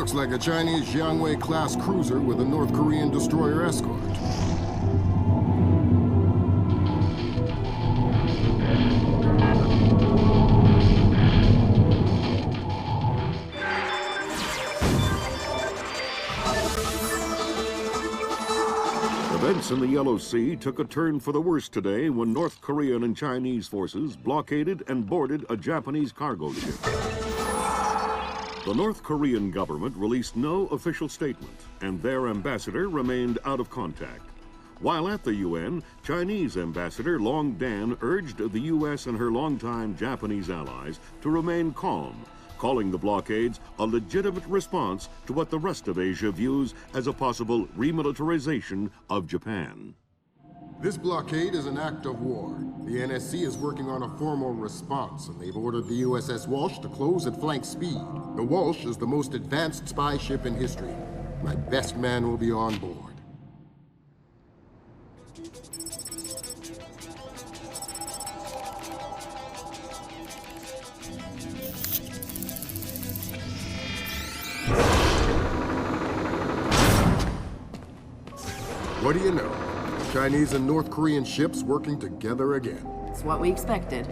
Looks like a Chinese Jiangwei-class cruiser with a North Korean destroyer escort. Events in the Yellow Sea took a turn for the worse today when North Korean and Chinese forces blockaded and boarded a Japanese cargo ship. The North Korean government released no official statement, and their ambassador remained out of contact. While at the UN, Chinese Ambassador Long Dan urged the U.S. and her longtime Japanese allies to remain calm, calling the blockades a legitimate response to what the rest of Asia views as a possible remilitarization of Japan. This blockade is an act of war. The NSC is working on a formal response, and they've ordered the USS Walsh to close at flank speed. The Walsh is the most advanced spy ship in history. My best man will be on board. What do you know? Chinese and North Korean ships working together again. It's what we expected.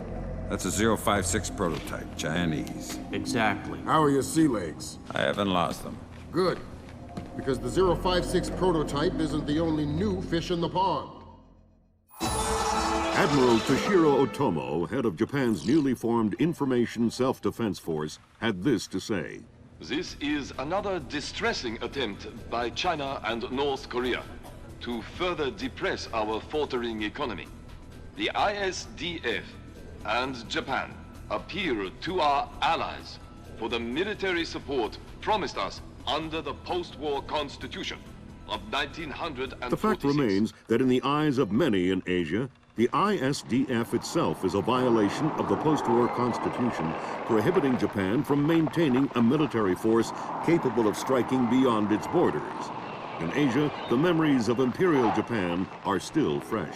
That's a 056 prototype, Chinese. Exactly. How are your sea legs? I haven't lost them. Good. Because the 056 prototype isn't the only new fish in the pond. Admiral Toshiro Otomo, head of Japan's newly formed Information Self-Defense Force, had this to say. This is another distressing attempt by China and North Korea to further depress our faltering economy. The ISDF and Japan appeal to our allies for the military support promised us under the post-war constitution of 1946. The fact remains that in the eyes of many in Asia, the ISDF itself is a violation of the post-war constitution, prohibiting Japan from maintaining a military force capable of striking beyond its borders. In Asia, the memories of Imperial Japan are still fresh.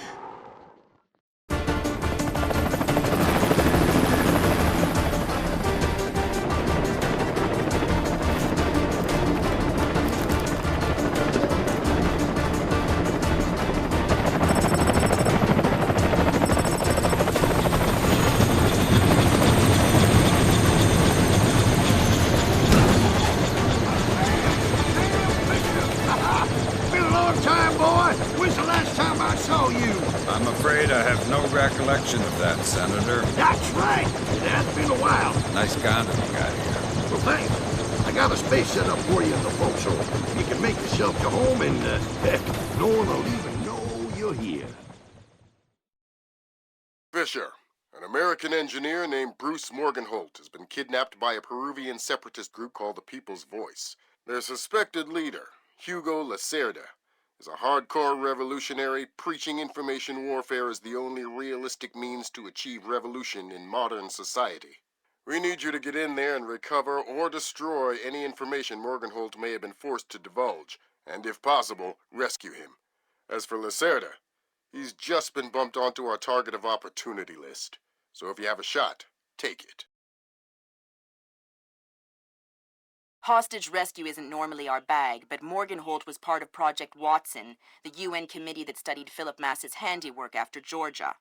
I'm afraid I have no recollection of that, Senator. That's right. It has been a while. Nice condom you got here. Well, thanks. I got a space set up for you in the forecastle. You can make yourself to home and, no one will even know you're here. Fisher, an American engineer named Bruce Morgenholt, has been kidnapped by a Peruvian separatist group called the People's Voice. Their suspected leader, Hugo Lacerda, is a hardcore revolutionary preaching information warfare as the only realistic means to achieve revolution in modern society. We need you to get in there and recover or destroy any information Morgenholt may have been forced to divulge, and if possible, rescue him. As for Lacerda, he's just been bumped onto our target of opportunity list. So if you have a shot, take it. Hostage rescue isn't normally our bag, but Morgenholt was part of Project Watson, the UN committee that studied Philip Mass's handiwork after Georgia.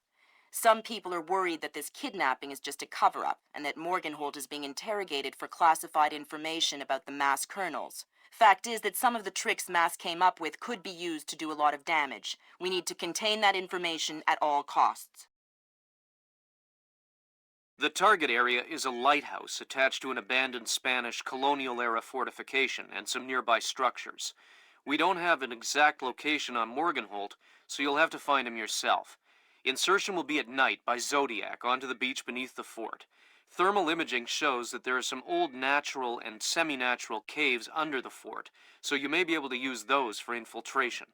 Some people are worried that this kidnapping is just a cover-up, and that Morgenholt is being interrogated for classified information about the Mass kernels. Fact is that some of the tricks Mass came up with could be used to do a lot of damage. We need to contain that information at all costs. The target area is a lighthouse attached to an abandoned Spanish colonial-era fortification and some nearby structures. We don't have an exact location on Morgenholt, so you'll have to find him yourself. Insertion will be at night by Zodiac onto the beach beneath the fort. Thermal imaging shows that there are some old natural and semi-natural caves under the fort, so you may be able to use those for infiltration.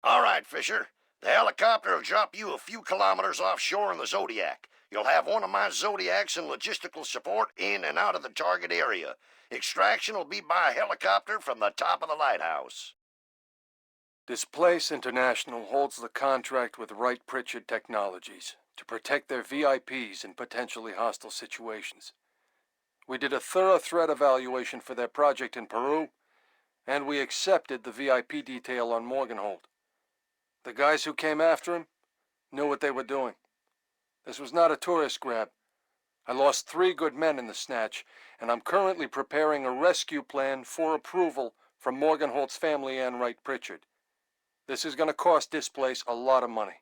All right, Fisher. The helicopter will drop you a few kilometers offshore in the Zodiac. You'll have one of my Zodiacs and logistical support in and out of the target area. Extraction will be by helicopter from the top of the lighthouse. Displace International holds the contract with Wright Pritchard Technologies to protect their VIPs in potentially hostile situations. We did a thorough threat evaluation for their project in Peru, and we accepted the VIP detail on Morganhold. The guys who came after him knew what they were doing. This was not a tourist grab. I lost 3 good men in the snatch, and I'm currently preparing a rescue plan for approval from Morganholt's family and Wright Pritchard. This is going to cost this place a lot of money.